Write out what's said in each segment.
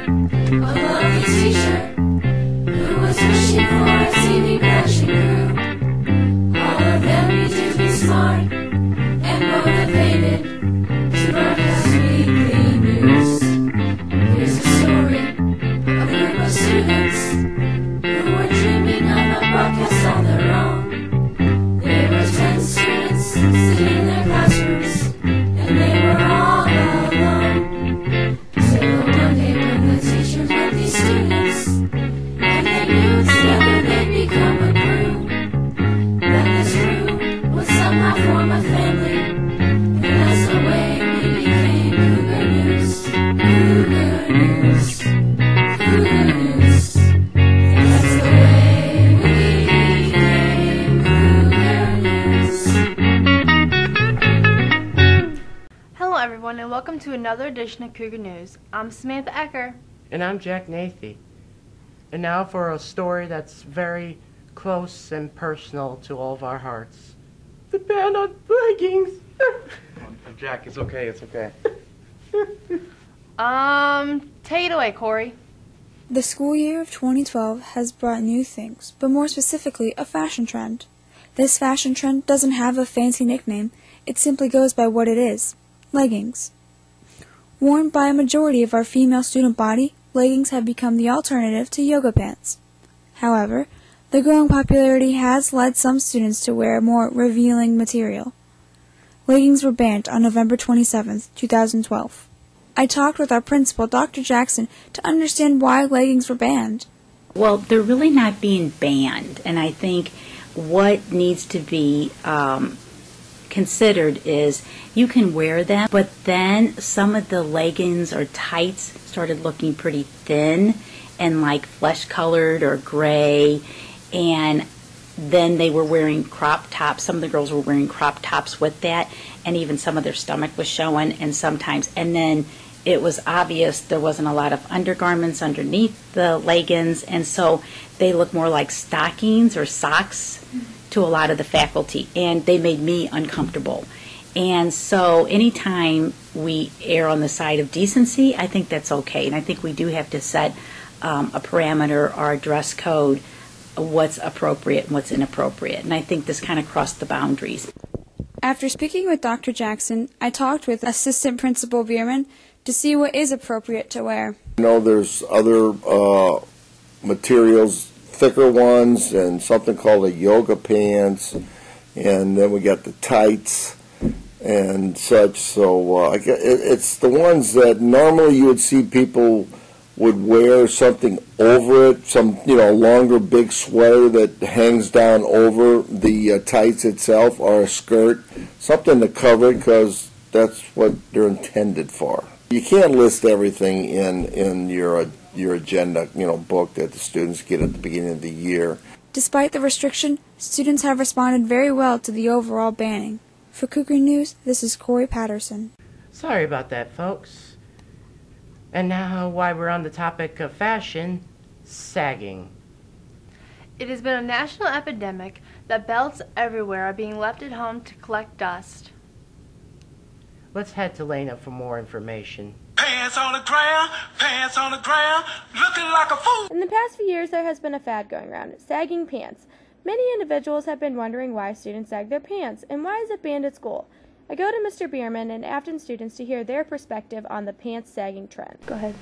A lovely teacher who was wishing for a TV production crew. All of them needed to be smart and motivated to broadcast weekly news. Here's a story of a group of students who were dreaming of a broadcast on their own. There were 10 students sitting in their classrooms, and they were all alone. Till one day when the teacher met these students, and they knew together they'd become a crew, that this crew would somehow form a family, and that's the way we became Cougar News. Cougar News. Cougar News. That's the way we became Cougar News. Hello everyone and welcome to another edition of Cougar News. I'm Samantha Ecker. And I'm Jack Nathy. And now for a story that's very close and personal to all of our hearts. The ban on leggings. Jack, it's okay, it's okay. Take it away, Corey. The school year of 2012 has brought new things, but more specifically, a fashion trend. This fashion trend doesn't have a fancy nickname, it simply goes by what it is: leggings. Worn by a majority of our female student body, leggings have become the alternative to yoga pants. However, the growing popularity has led some students to wear more revealing material. Leggings were banned on November 27, 2012. I talked with our principal, Dr. Jackson, to understand why leggings were banned. Well, they're really not being banned, and I think what needs to be considered is you can wear them, but then some of the leggings or tights started looking pretty thin and like flesh-colored or gray, and then they were wearing crop tops. Some of the girls were wearing crop tops with that, and even some of their stomach was showing, and then it was obvious there wasn't a lot of undergarments underneath the leggings, and so they looked more like stockings or socks to a lot of the faculty, and they made me uncomfortable. And so anytime we err on the side of decency, I think that's okay, and I think we do have to set a parameter or a dress code, what's appropriate and what's inappropriate, and I think this kind of crossed the boundaries. After speaking with Dr. Jackson, I talked with Assistant Principal Bierman to see what is appropriate to wear. You know, there's other materials, thicker ones, and something called a yoga pants, and then we got the tights and such. So it's the ones that normally you would see people would wear something over it, some longer big sweater that hangs down over the tights itself, or a skirt, something to cover it, because that's what they're intended for. You can't list everything in your agenda, book that the students get at the beginning of the year. Despite the restriction, students have responded very well to the overall banning. For Cougar News, this is Corey Patterson. Sorry about that, folks. And now, while we're on the topic of fashion, sagging. It has been a national epidemic that belts everywhere are being left at home to collect dust. Let's head to Lena for more information. Pants on the ground, looking like a fool. In the past few years, there has been a fad going around, sagging pants. Many individuals have been wondering why students sag their pants, and why is it banned at school? I go to Mr. Bierman and Afton students to hear their perspective on the pants sagging trend. Go ahead.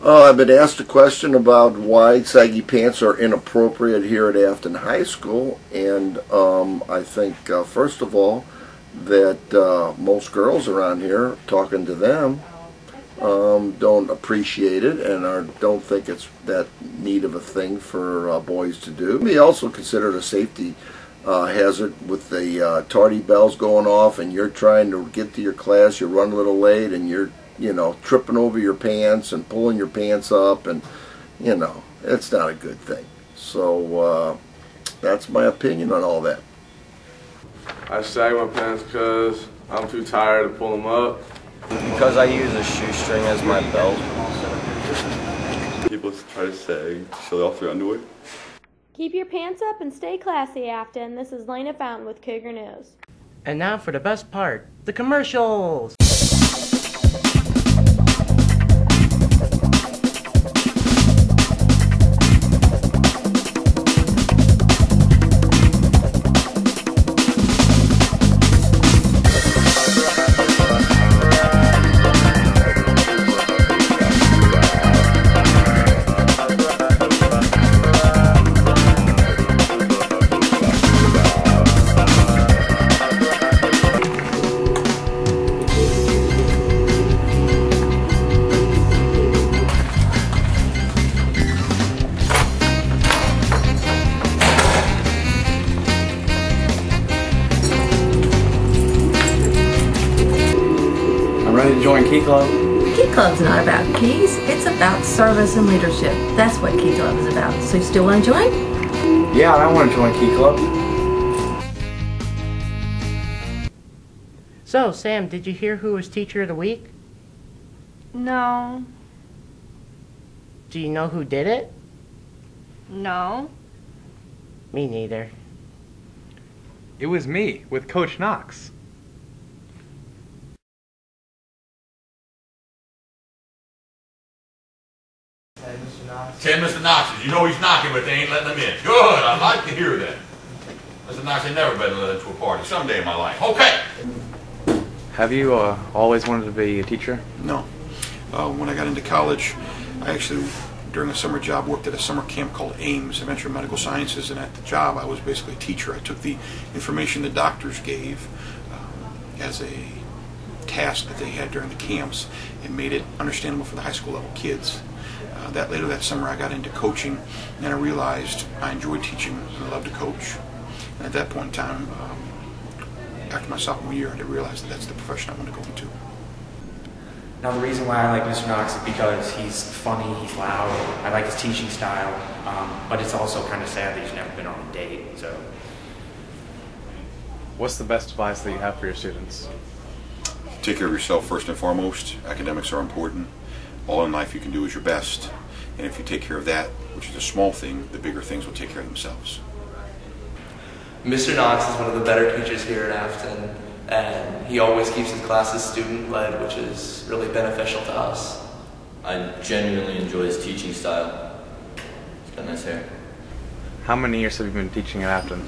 I've been asked a question about why saggy pants are inappropriate here at Afton High School, and I think, first of all, that most girls around here, talking to them, don't appreciate it and don't think it's that neat of a thing for boys to do. We also consider it a safety hazard with the tardy bells going off, and you're trying to get to your class, you're running a little late, and you're tripping over your pants and pulling your pants up, and it's not a good thing. So that's my opinion on all that. I sag my pants because I'm too tired to pull them up. Because I use a shoestring as my belt. People try to sag, show off their underwear. Keep your pants up and stay classy, Afton. This is Lena Fountain with Cougar News. And now for the best part, the commercials! Key Club? Key Club's not about keys. It's about service and leadership. That's what Key Club is about. So you still want to join? Yeah, I want to join Key Club. So, Sam, did you hear who was Teacher of the Week? No. Do you know who did it? No. Me neither. It was me, with Coach Knox. Tell Mr. Knox, you know he's knocking, but they ain't letting him in. Good, I like to hear that. Mr. Knox ain't never been let into a party someday in my life. Okay. Have you always wanted to be a teacher? No. When I got into college, I actually, during a summer job, worked at a summer camp called AIMS, Adventure in Medical Sciences, and at the job I was basically a teacher. I took the information the doctors gave as a task that they had during the camps and made it understandable for the high school level kids. Later that summer I got into coaching, and I realized I enjoyed teaching and I loved to coach. And at that point in time, after my sophomore year, I realized that that's the profession I want to go into. Now the reason why I like Mr. Knox is because he's funny, he's loud, I like his teaching style, but it's also kind of sad that he's never been on a date, so. What's the best advice that you have for your students? Take care of yourself first and foremost. Academics are important. All in life you can do is your best. And if you take care of that, which is a small thing, the bigger things will take care of themselves. Mr. Knox is one of the better teachers here at Afton, and he always keeps his classes student-led, which is really beneficial to us. I genuinely enjoy his teaching style. He's got nice hair. How many years have you been teaching at Afton?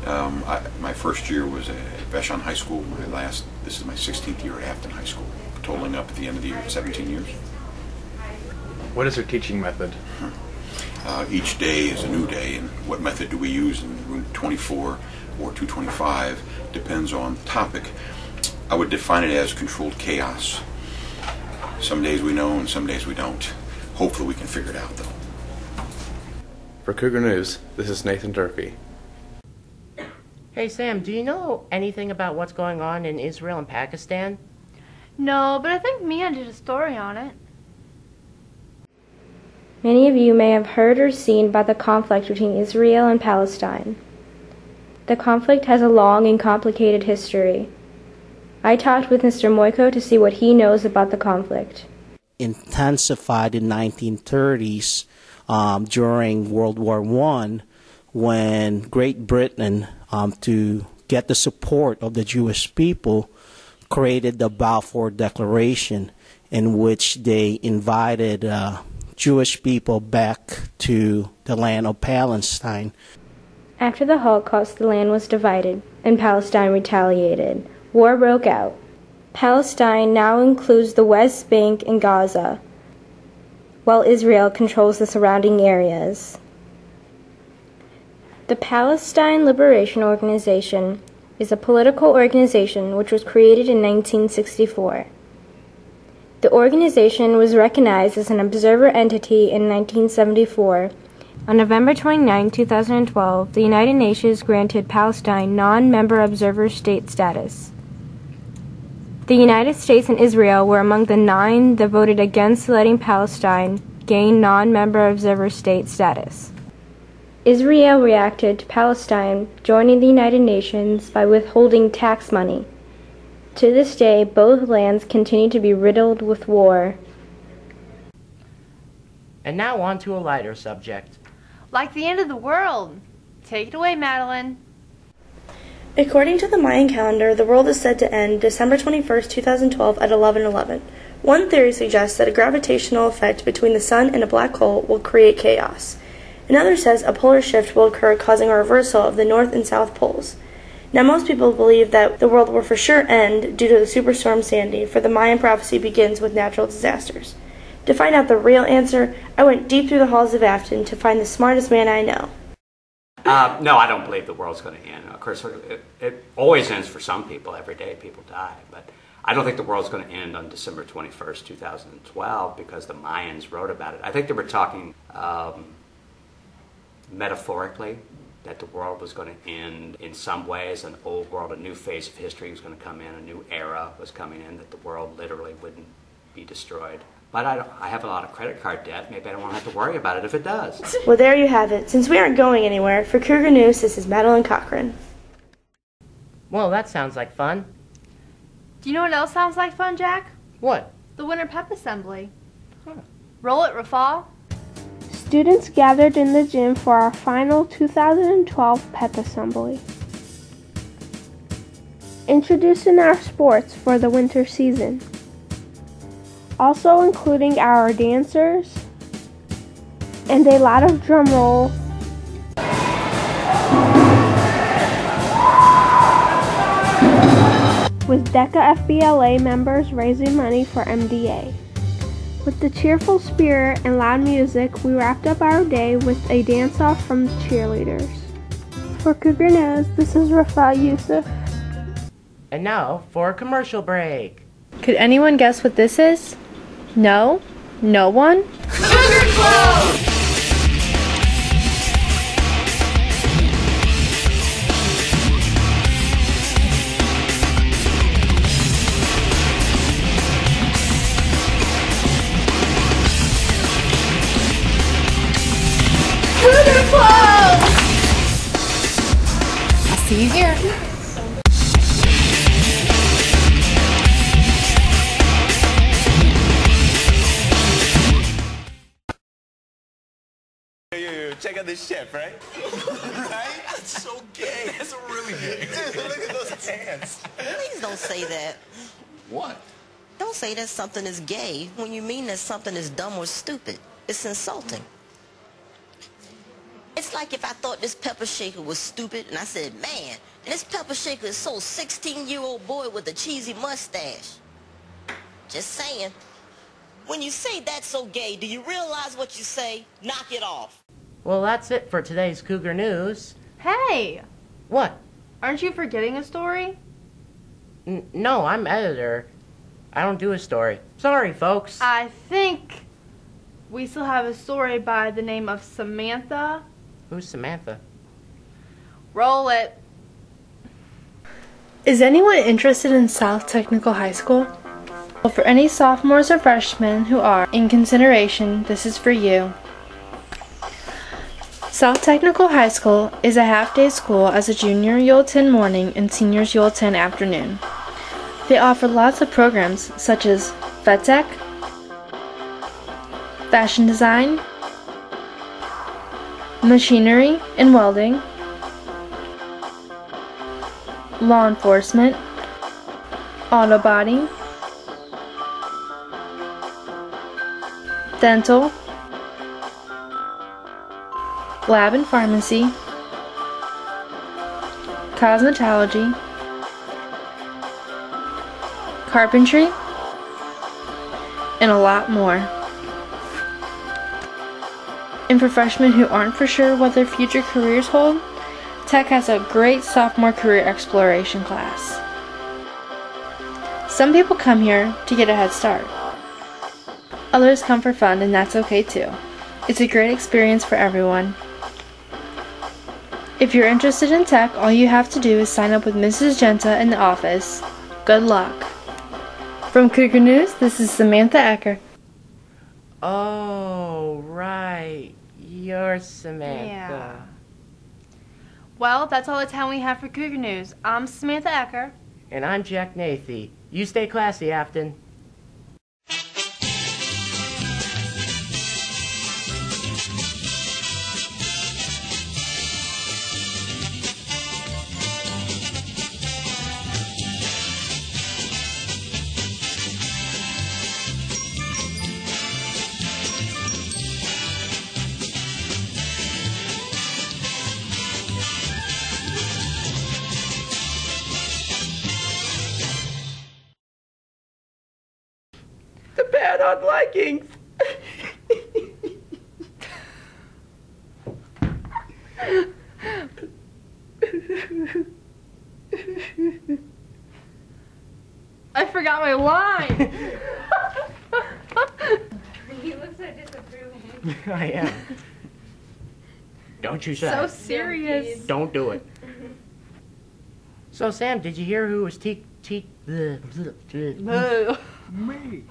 My first year was at Vashon High School. This is my 16th year at Afton High School, totaling up at the end of the year 17 years. What is your teaching method? Each day is a new day, and what method do we use in room 24 or 225 depends on the topic. I would define it as controlled chaos. Some days we know and some days we don't. Hopefully we can figure it out, though. For Cougar News, this is Nathan Durfee. Hey, Sam, do you know anything about what's going on in Israel and Pakistan? No, but I think Mia did a story on it. Many of you may have heard or seen about the conflict between Israel and Palestine. The conflict has a long and complicated history. I talked with Mr. Moiko to see what he knows about the conflict. Intensified in 1930s during World War I, when Great Britain, to get the support of the Jewish people, created the Balfour Declaration, in which they invited Jewish people back to the land of Palestine. After the Holocaust, the land was divided, and Palestine retaliated. War broke out. Palestine now includes the West Bank and Gaza, while Israel controls the surrounding areas. The Palestine Liberation Organization is a political organization which was created in 1964. The organization was recognized as an observer entity in 1974. On November 29, 2012, the United Nations granted Palestine non-member observer state status. The United States and Israel were among the 9 that voted against letting Palestine gain non-member observer state status. Israel reacted to Palestine joining the United Nations by withholding tax money. To this day, both lands continue to be riddled with war. And now on to a lighter subject. Like the end of the world. Take it away, Madeline. According to the Mayan calendar, the world is said to end December 21st, 2012 at 11:11. One theory suggests that a gravitational effect between the sun and a black hole will create chaos. Another says a polar shift will occur, causing a reversal of the north and south poles. Now, most people believe that the world will for sure end due to the superstorm Sandy, for the Mayan prophecy begins with natural disasters. To find out the real answer, I went deep through the halls of Afton to find the smartest man I know. No, I don't believe the world's going to end. Of course, it always ends for some people. Every day people die. But I don't think the world's going to end on December 21st, 2012, because the Mayans wrote about it. I think they were talking metaphorically, that the world was going to end in some ways, an old world, a new phase of history was going to come in, a new era was coming in, that the world literally wouldn't be destroyed. But I have a lot of credit card debt. Maybe I don't want to have to worry about it if it does. Well, there you have it. Since we aren't going anywhere, for Cougar News, this is Madeline Cochran. Well, that sounds like fun. Do you know what else sounds like fun, Jack? What? The Winter Pep Assembly. Roll it, Rafal. Students gathered in the gym for our final 2012 Pep Assembly. Introducing our sports for the winter season. Also including our dancers and a lot of drum roll. With DECA FBLA members raising money for MDA. With the cheerful spirit and loud music, we wrapped up our day with a dance-off from the cheerleaders. For Cougar News, this is Rafa Yusuf. And now for a commercial break. Could anyone guess what this is? No? No one? Cougar Clothes! Cougar Clothes! I'll see you here. Check out this chef, right? Right? That's so gay. That's really gay. Dude, look at those pants. Please don't say that. What? Don't say that something is gay when you mean that something is dumb or stupid. It's insulting. It's like if I thought this pepper shaker was stupid and I said, man, this pepper shaker is so 16-year-old boy with a cheesy mustache. Just saying. When you say that's so gay, do you realize what you say? Knock it off. Well, that's it for today's Cougar News. Hey! What? Aren't you forgetting a story? No, I'm editor. I don't do a story. Sorry, folks. I think we still have a story by the name of Samantha. Who's Samantha? Roll it. Is anyone interested in South Technical High School? Well, for any sophomores or freshmen who are in consideration, this is for you. South Technical High School is a half-day school as a junior you'll attend morning and seniors you'll attend afternoon. They offer lots of programs such as VETech, fashion design, machinery and welding, law enforcement, auto body, dental, lab and pharmacy, cosmetology, carpentry, and a lot more. And for freshmen who aren't for sure what their future careers hold, Tech has a great sophomore career exploration class. Some people come here to get a head start. Others come for fun, and that's okay too. It's a great experience for everyone. If you're interested in Tech, all you have to do is sign up with Mrs. Genta in the office. Good luck. From Cougar News, this is Samantha Ecker. Oh, right. You're Samantha. Yeah. Well, that's all the time we have for Cougar News. I'm Samantha Ecker. And I'm Jack Nathy. You stay classy, Afton. The ban on leggings. I forgot my line. You look so disapproving. I am. Don't you say. So serious. Don't do it. So Sam, did you hear who was Boo. Me.